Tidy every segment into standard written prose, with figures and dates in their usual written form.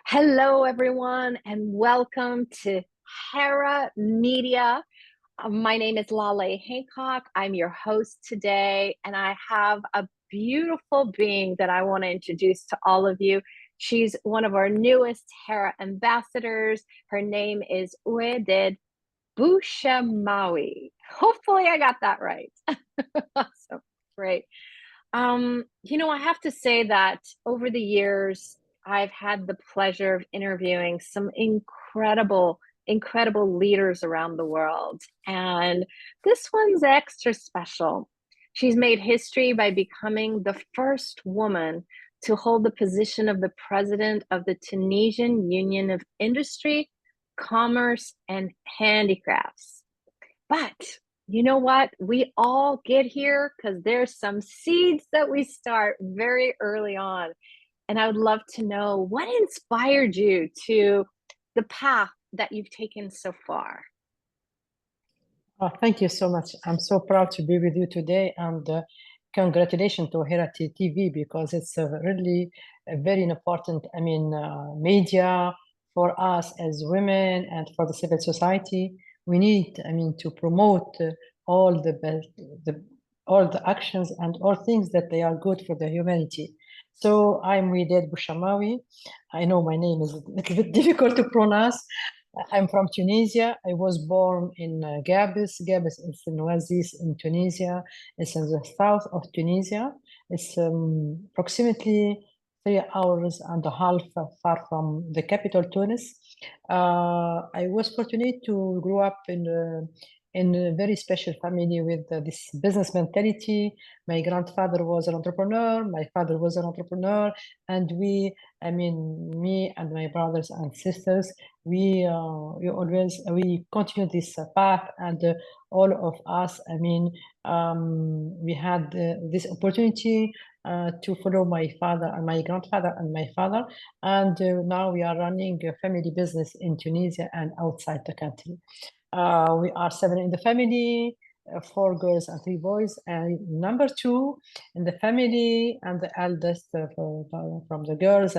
Hello, everyone, and welcome to Hera Media. My name is Laleh Hancock. I'm your host today, and I have a beautiful being that I want to introduce to all of you. She's one of our newest Hera ambassadors. Her name is Ouided Bouchamaoui. Hopefully, I got that right. Awesome. Great. I have to say that over the years, I've had the pleasure of interviewing some incredible leaders around the world. And this one's extra special. She's made history by becoming the first woman to hold the position of the president of the Tunisian Union of Industry, Commerce, and Handicrafts. But you know what? We all get here because there's some seeds that we start very early on. And I would love to know what inspired you to the path that you've taken so far. Oh, thank you so much. I'm so proud to be with you today, and congratulations to Hera TV because it's really a very important, media for us as women and for the civil society. We need, to promote all all the actions and all things that they are good for the humanity. So I'm Ouided Bouchamaoui. I know my name is a little bit difficult to pronounce. I'm from Tunisia. I was born in Gabes. Gabes is in Oasis in Tunisia. It's in the south of Tunisia. It's approximately 3 hours and a half far from the capital, Tunis. I was fortunate to grow up in a very special family with this business mentality. My grandfather was an entrepreneur. My father was an entrepreneur. And me and my brothers and sisters, we continue this path, and all of us, we had this opportunity to follow my father and my grandfather and my father, and now we are running a family business in Tunisia and outside the country. We are 7 in the family, 4 girls and 3 boys, and number 2 in the family, and the eldest from the girls.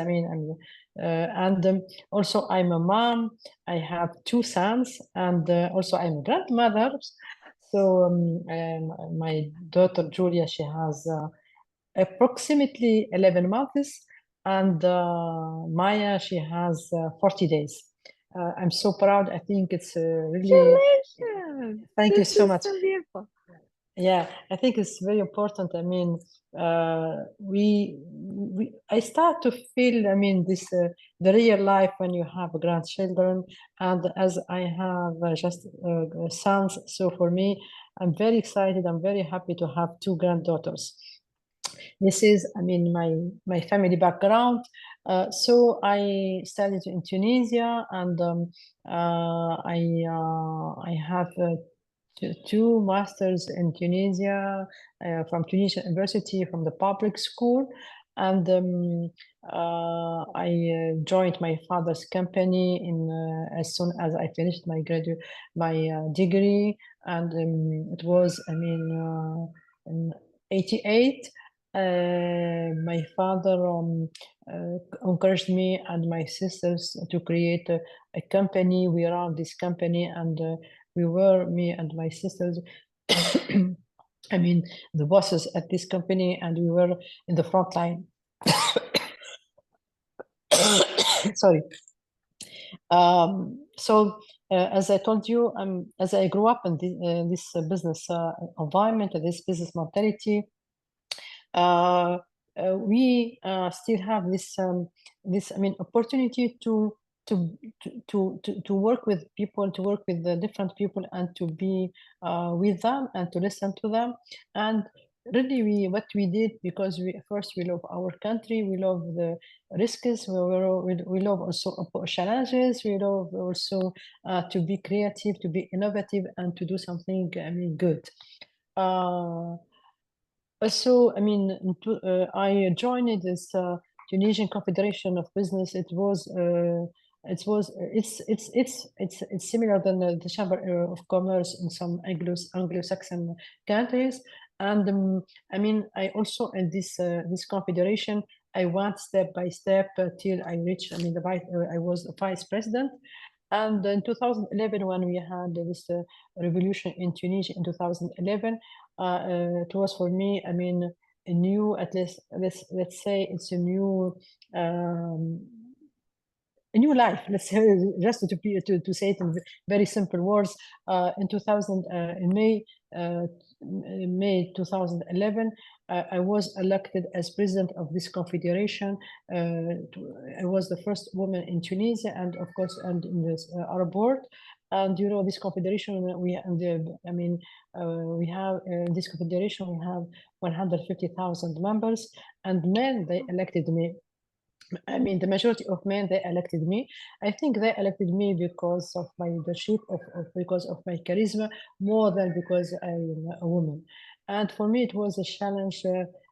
Also I'm a mom. I have 2 sons, and also I'm a grandmother. So my daughter Julia, she has approximately 11 months, and Maya, she has 40 days. I'm so proud. I think it's really. Thank you so much. So beautiful. Yeah, I think it's very important. I start to feel, this the real life when you have grandchildren, and as I have just sons. So for me, I'm very excited. I'm very happy to have 2 granddaughters. This is, my family background. So I studied in Tunisia, and I have 2 masters in Tunisia from Tunisian University, from the public school. And I joined my father's company as soon as I finished my degree, and it was in 88. My father encouraged me and my sisters to create a company. We ran this company, and me and my sisters, the bosses at this company, and we were in the front line. Sorry. As I told you, as I grew up in this business environment, this business mentality, we still have this opportunity to work with people, to work with the different people, and to be with them and to listen to them. And really, what we did, because we love our country, we love the risks, we love also challenges, we love also to be creative, to be innovative, and to do something good. So I joined this Tunisian Confederation of Business. It's similar than the Chamber of Commerce in some Anglo-Saxon countries, And I mean, I also in this confederation, I went step by step till I reached. I mean, I was the vice president. And in 2011, when we had this revolution in Tunisia in 2011, it was for me, I mean, a new, at least let's say it's a new a new life. Let's say, just to say it in very simple words. In 2000, in May 2011, I was elected as president of this confederation. I was the first woman in Tunisia, and of course, and in this Arab world. And you know, this confederation, we have this confederation. We have 150,000 members, and men they elected me. I mean, the majority of men, they elected me. I think they elected me because of my leadership, because of my charisma, more than because I'm a woman. And for me, it was a challenge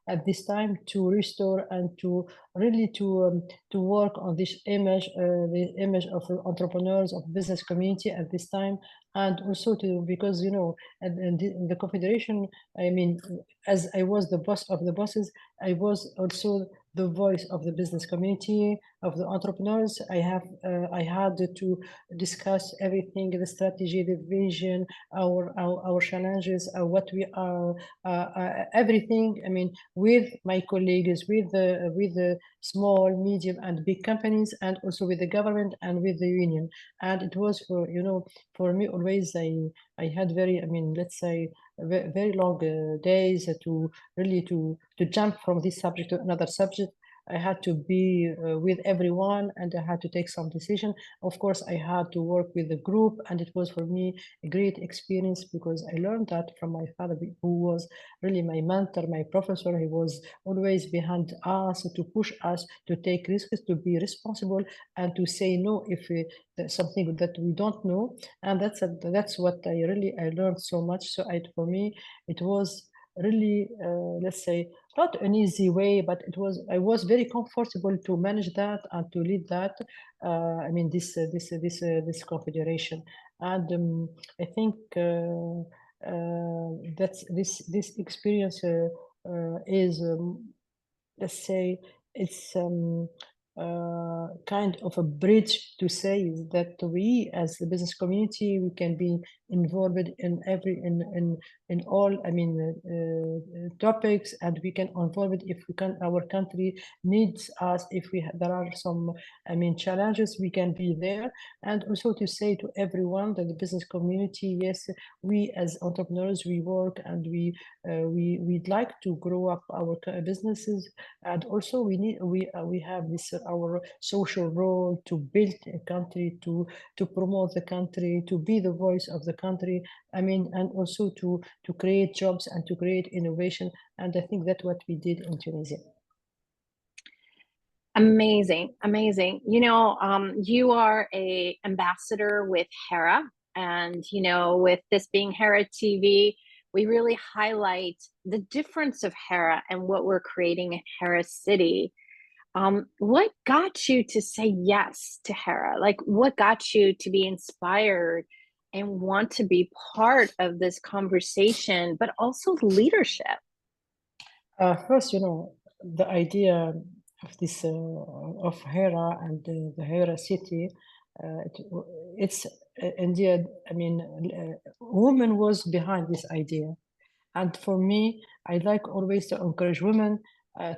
at this time to restore and to really to work on this image, the image of entrepreneurs, of business community at this time, and also to because you know, the confederation. I mean, as I was the boss of the bosses, I was also the voice of the business community, of the entrepreneurs. I had to discuss everything, the strategy, the vision, our challenges, what we are, everything. I mean, with my colleagues, with the small, medium, and big companies, and also with the government and with the union. And it was for you know, for me always. I had very, I mean, let's say, very long days to really to jump from this subject to another subject. I had to be with everyone, and I had to take some decision. Of course, I had to work with the group, and it was for me a great experience because I learned that from my father, who was really my mentor, my professor. He was always behind us to push us to take risks, to be responsible, and to say no if there's something that we don't know. And that's what I learned so much. So for me, it was really, let's say, not an easy way, but I was very comfortable to manage that and to lead that. I mean, this confederation, and I think that's this experience is, let's say, it's kind of a bridge to say that we, as the business community, we can be involved in in all, I mean, topics, and we can involve it if we can. Our country needs us. If there are some, I mean, challenges, we can be there. And also to say to everyone that the business community, yes, we as entrepreneurs, we work, and we'd like to grow up our businesses, and also we have this our social role to build a country, to promote the country, to be the voice of the country. I mean, and also to create jobs and to create innovation. And I think that's what we did in Tunisia. Amazing, amazing. You know, you are a ambassador with Hera, and you know, with this being Hera TV, we really highlight the difference of Hera and what we're creating in Hera City. What got you to say yes to Hera? Like, what got you to be inspired and want to be part of this conversation, but also leadership? First, you know, the idea of this of Hera and the Hera City, it's indeed, I mean, women was behind this idea. And for me, I like always to encourage women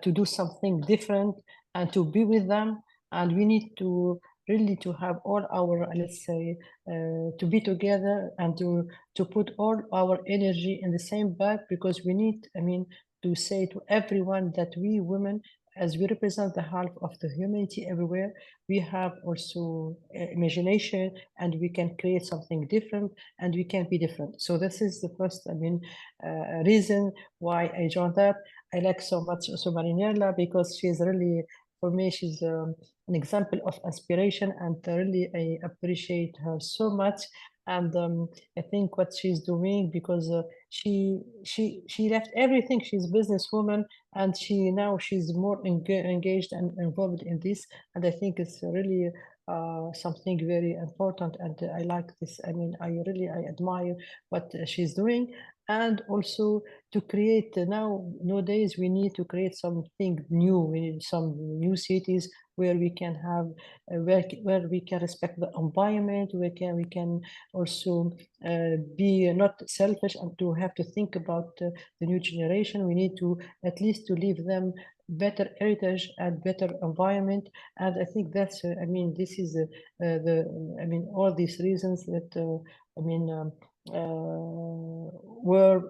to do something different and to be with them. And we need to really to have all our, let's say, to be together and to put all our energy in the same bag, because we need, I mean, to say to everyone that we women, as we represent the half of the humanity everywhere, we have also imagination, and we can create something different, and we can be different. So this is the first, I mean, reason why I joined that. I like so much also Marinella, because she's really, for me, she's an example of inspiration, and really I appreciate her so much. And I think what she's doing, because she left everything. She's a businesswoman, and she's more engaged and involved in this, and I think it's really something very important, and I like this. I mean, I admire what she's doing. And also to create nowadays we need to create something new. We need some new cities where we can have where we can respect the environment, we can also be not selfish and to have to think about the new generation. We need to at least to leave them better heritage and better environment. And I think that's I mean, this is all these reasons that were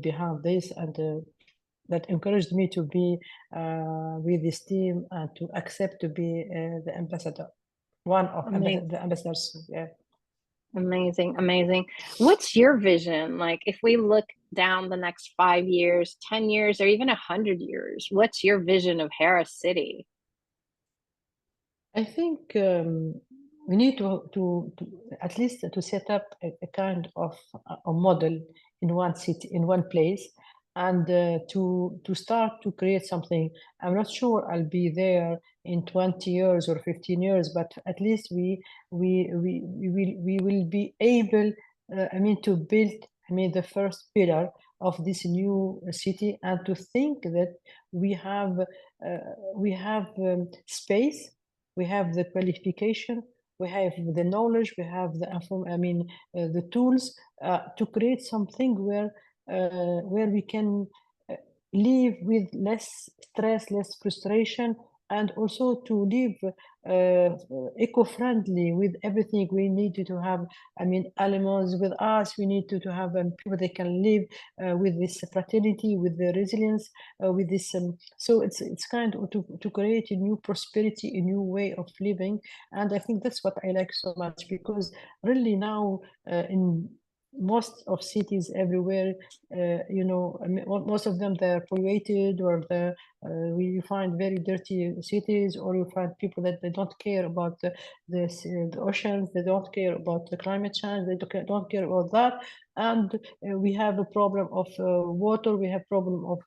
behind this, and that encouraged me to be with this team and to accept to be the ambassador, one of the ambassadors. Yeah. Amazing, amazing. What's your vision? Like, if we look down the next 5 years, 10 years, or even 100 years, what's your vision of Hera City? I think we need to at least to set up a kind of a model in one city, in one place, and to start to create something. I'm not sure I'll be there in 20 years or 15 years, but at least we will be able, to build, the first pillar of this new city, and to think that we have space, we have the qualification, we have the knowledge, we have the tools to create something where we can live with less stress, less frustration, and also to live eco-friendly with everything. We need to have, animals with us. We need to have people that can live with this fraternity, with the resilience, with this. So it's kind of to create a new prosperity, a new way of living. And I think that's what I like so much, because really now in most of cities everywhere, most of them, they're polluted, or we find very dirty cities, or you find people that they don't care about the oceans, they don't care about the climate change, they don't care about that. And we have a problem of water, we have problem of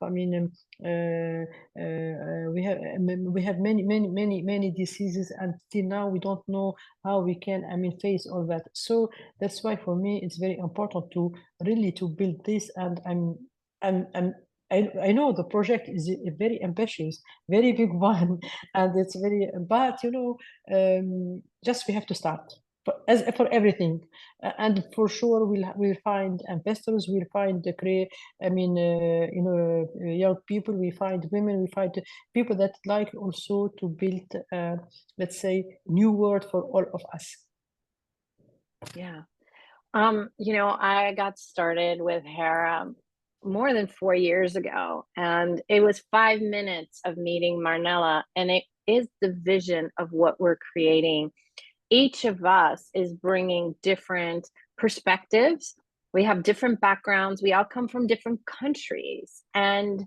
we have many diseases, and till now we don't know how we can face all that. So that's why for me it's very important to really to build this. And I know the project is a very ambitious, very big one, and it's very, but just we have to start for everything. And for sure we'll find investors, we'll find the young people, we find women, we find people that like also to build let's say new world for all of us. Yeah. I got started with Hera more than 4 years ago, and it was 5 minutes of meeting Marnella, and it is the vision of what we're creating. Each of us is bringing different perspectives. We have different backgrounds. We all come from different countries, and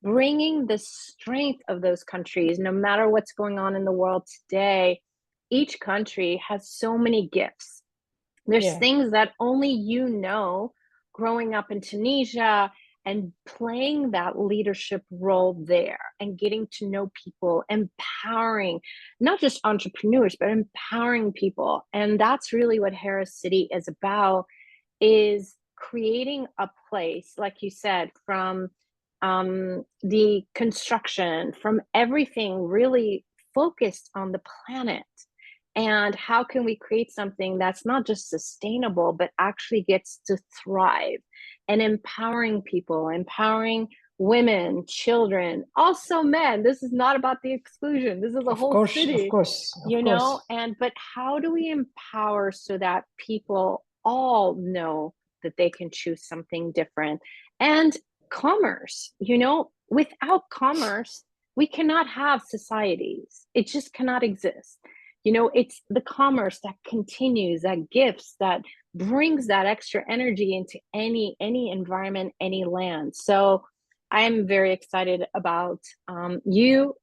bringing the strength of those countries, no matter what's going on in the world today, each country has so many gifts. There's things that only growing up in Tunisia and playing that leadership role there and getting to know people, empowering not just entrepreneurs, but empowering people. And that's really what Hera City is about, is creating a place, like you said, from the construction, from everything really focused on the planet. And how can we create something that's not just sustainable, but actually gets to thrive, and empowering people, empowering women, children, also men. This is not about the exclusion. This is a whole city, of course. But how do we empower so that people all know that they can choose something different? And commerce, without commerce, we cannot have societies. It just cannot exist. It's the commerce that continues, that gifts, that brings that extra energy into any environment, any land. So I'm very excited about you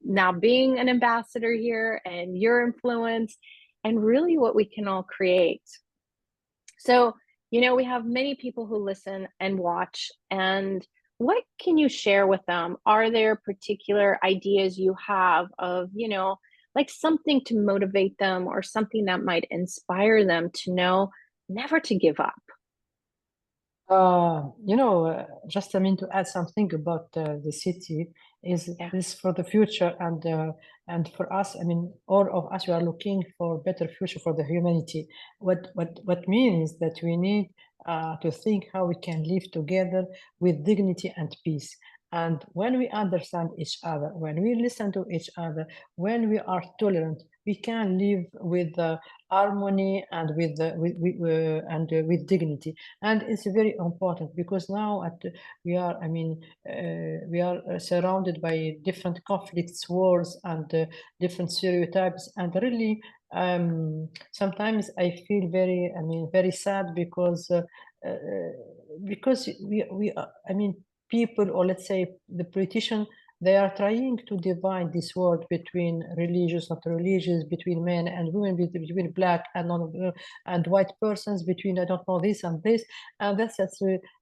now being an ambassador here, and your influence, and really what we can all create. So, we have many people who listen and watch, and what can you share with them? Are there particular ideas you have of, like something to motivate them or something that might inspire them to know never to give up? Just to add something about the city is Yeah. this for the future and for us. All of us we are looking for better future for the humanity. What means that we need to think how we can live together with dignity and peace. And when we understand each other, when we listen to each other, when we are tolerant, we can live with harmony and with dignity. And it's very important because now we are we are surrounded by different conflicts, wars, and different stereotypes, and really sometimes I feel very sad uh, because people, or let's say the politicians, they are trying to divide this world between religious, not religious, between men and women, between black and non and white persons, between I don't know this and this, and that's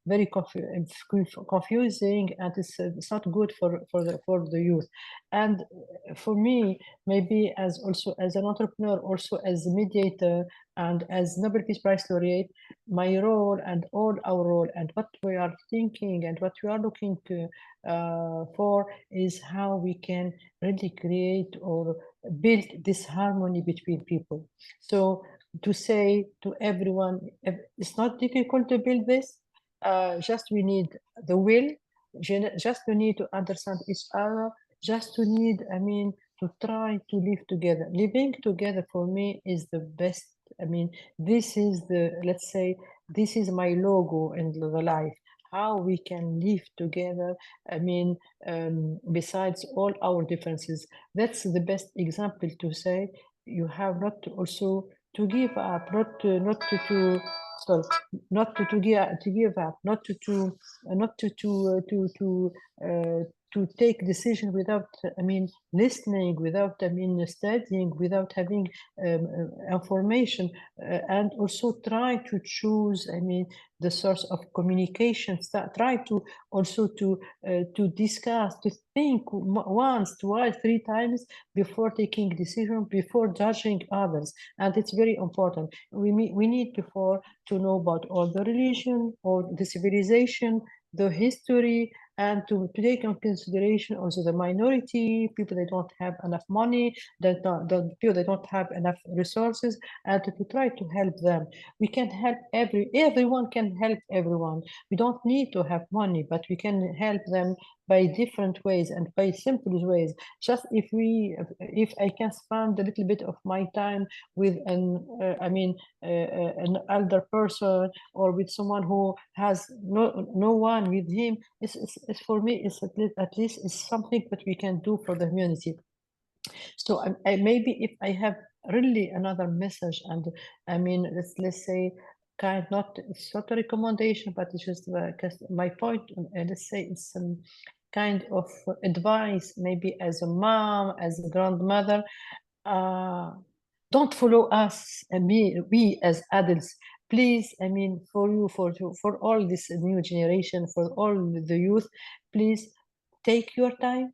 very confusing, and it's not good for the youth. And for me, maybe as also as an entrepreneur, also as a mediator, and as Nobel Peace Prize laureate, my role and all our role and what we are thinking and what we are looking for is how we can really create or build this harmony between people. So to say to everyone, it's not difficult to build this, just we need the will, just we need to understand each other, just to need, to try to live together. Living together for me is the best. This is let's say, this is my logo in the life, how we can live together. Besides all our differences, that's the best example to say you have not to also to give up, sorry, not to give up, not to take decision without listening, without studying, without having information, and also try to choose the source of communication. Try to also to discuss, to think once, twice, three times before taking decision, before judging others. And it's very important. We need before to know about all the religion or the civilization, the history, and to take in consideration also the minority people that don't have enough money, the people that don't have enough resources, and to try to help them. We can help everyone can help everyone. We don't need to have money, but we can help them by different ways and by simple ways. Just if I can spend a little bit of my time with an elder person, or with someone who has no one with him, it's for me, it's at least it's something that we can do for the community. So maybe if I have really another message, and let's say it's not a recommendation, but it's just my point. Let's say it's some kind of advice, maybe as a mom, as a grandmother. Don't follow us and we as adults, please. For all this new generation, for all the youth, please take your time.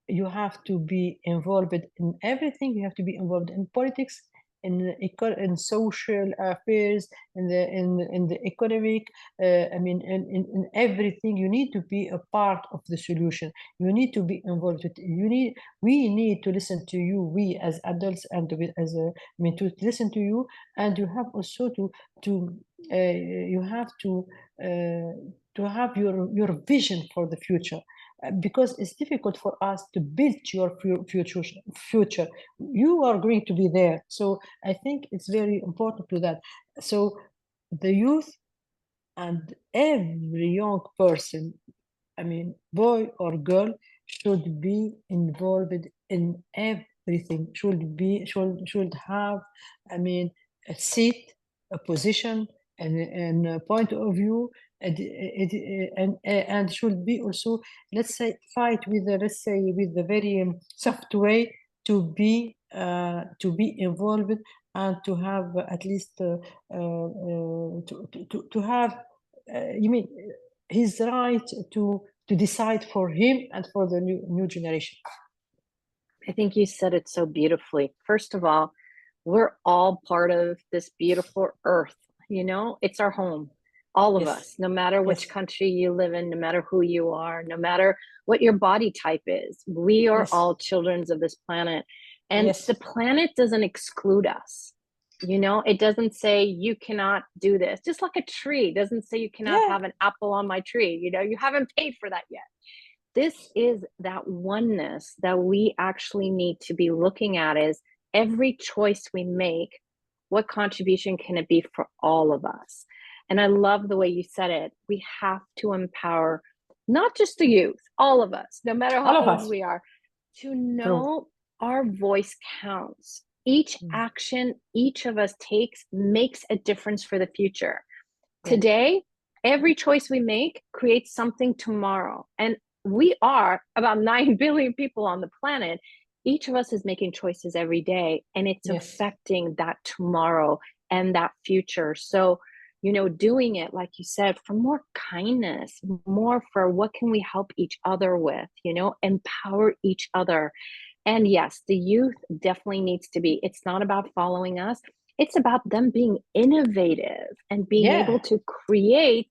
You have to be involved in everything. You have to be involved in politics, in social affairs, in the economic. In everything. You need to be a part of the solution. You need to be involved. We need to listen to you. We as adults, and to listen to you, and you have also you have to have your vision for the future. Because it's difficult for us to build your future. You are going to be there. So I think it's very important to that. So the youth and every young person, boy or girl, should be involved in everything. Should have, a seat, a position, and a point of view, and should be also, let's say, fight with the very soft way to be involved, and to have at least to have his right to decide for him and for the new generation. I think you said it so beautifully. First of all, we're all part of this beautiful earth. You know, it's our home, all of us, no matter which country you live in, no matter who you are, no matter what your body type is. We are all children of this planet. And the planet doesn't exclude us. You know, it doesn't say you cannot do this. Just like a tree doesn't say you cannot have an apple on my tree. You know, you haven't paid for that yet. This is that oneness that we actually need to be looking at, is every choice we make, what contribution can it be for all of us? And I love the way you said it. We have to empower not just the youth, all of us, no matter how old we are, to know our voice counts. Each action each of us takes makes a difference for the future. Today, every choice we make creates something tomorrow. And we are about 9 billion people on the planet. Each of us is making choices every day, and it's affecting that tomorrow and that future. So, you know, doing it, like you said, for more kindness, more for what can we help each other with, you know, empower each other. And yes, the youth definitely needs to be, it's not about following us. It's about them being innovative and being able to create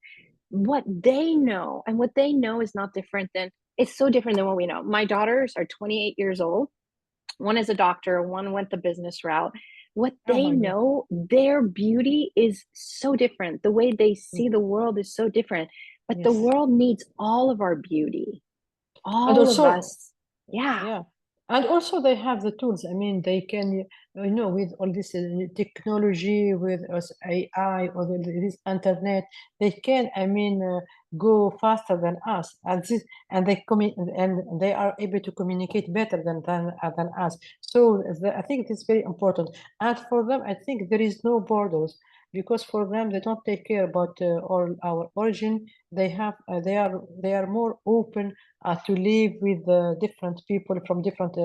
what they know. And what they know is not different than, it's so different than what we know. My daughters are 28 years old. One is a doctor, one went the business route. What they know, their beauty is so different. The way they see the world is so different. But the world needs all of our beauty. All of us. And also they have the tools. I mean, they can, you know, with all this technology, with AI or this internet, they can, I mean, go faster than us. And they are able to communicate better than us. So I think it's very important. And for them, I think there is no borders, because for them they don't take care about all our origin. They are more open to live with different people from different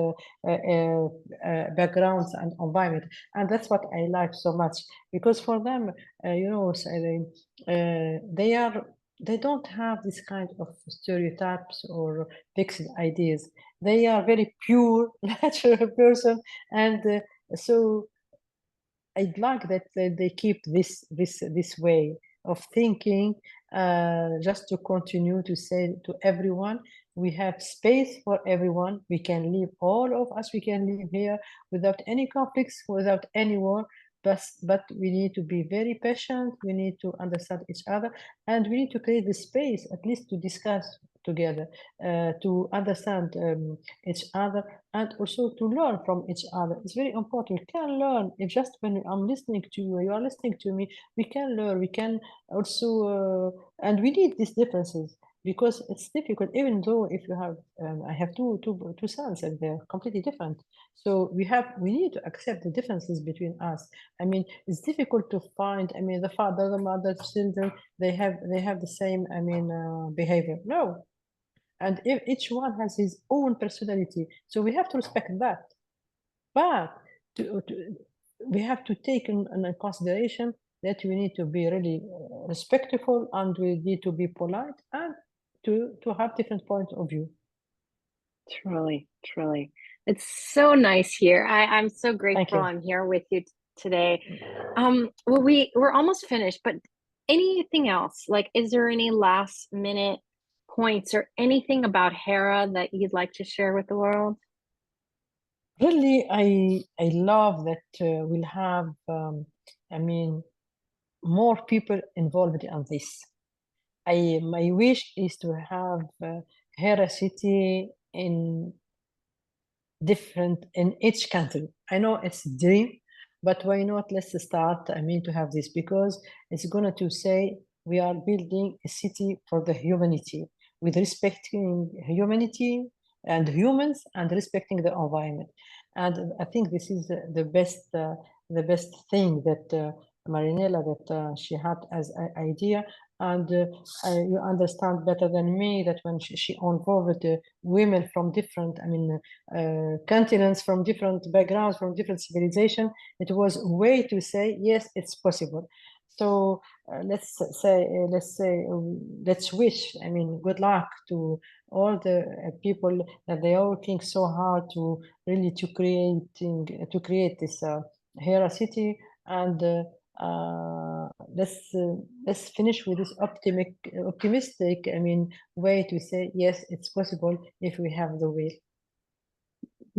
backgrounds and environment. And that's what I like so much, because for them, you know, they don't have this kind of stereotypes or fixed ideas. They are very pure, natural person, and so I'd like that they keep this way of thinking, just to continue to say to everyone, we have space for everyone. We can live, all of us, we can live here without any conflicts, without any war. But we need to be very patient. We need to understand each other, and we need to create the space at least to discuss together, to understand each other, and also to learn from each other. It's very important. We can learn. If just when I'm listening to you, you are listening to me, we can learn. We can also, and we need these differences, because it's difficult. Even though if you have, I have two sons, and they're completely different. So we need to accept the differences between us. I mean, it's difficult to find. I mean, the father, the mother, children, they have the same. I mean, behavior. No. And if each one has his own personality, so we have to respect that. But we have to take in consideration that we need to be really respectful, and we need to be polite, and to have different points of view. Truly, truly. It's so nice here. I'm so grateful I'm here with you today. Well, we're almost finished, but anything else? Like, is there any last minute points or anything about Hera that you'd like to share with the world? Really, I love that we'll have, I mean, more people involved in this. My wish is to have Hera City in each country. I know it's a dream, but why not? Let's start. I mean, to have this, because it's going to say we are building a city for the humanity, with respecting humanity and humans, and respecting the environment. And I think this is the best thing that Marinella, that she had as an idea. And you understand better than me that when she involved women from different, I mean, continents, from different backgrounds, from different civilization, it was a way to say, yes, it's possible. So let's wish, I mean, good luck to all the people that they are working so hard to really to create this Hera City, and let's finish with this optimistic, I mean, way to say yes, it's possible if we have the will.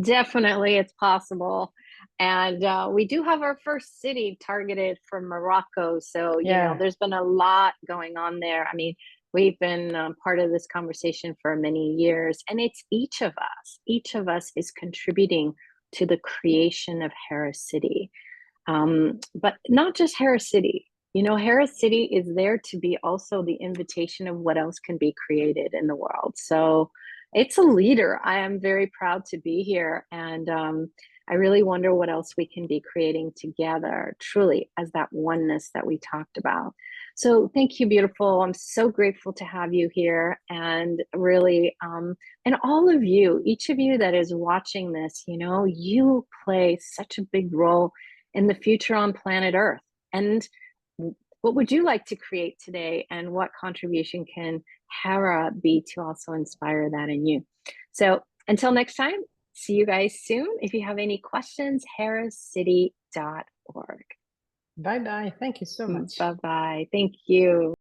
Definitely, it's possible. And we do have our first city targeted for Morocco. So, you know, there's been a lot going on there. I mean, we've been part of this conversation for many years, and it's each of us is contributing to the creation of Hera City. But not just Hera City. You know, Hera City is there to be also the invitation of what else can be created in the world. So it's a leader. I am very proud to be here. And I really wonder what else we can be creating together, truly, as that oneness that we talked about. So thank you, beautiful. I'm so grateful to have you here. And really, and all of you, each of you that is watching this, you know, you play such a big role in the future on planet Earth. And what would you like to create today, and what contribution can Hera be to also inspire that in you? So until next time, see you guys soon. If you have any questions, heracity.org. Bye-bye. Thank you so much. Bye-bye. Thank you.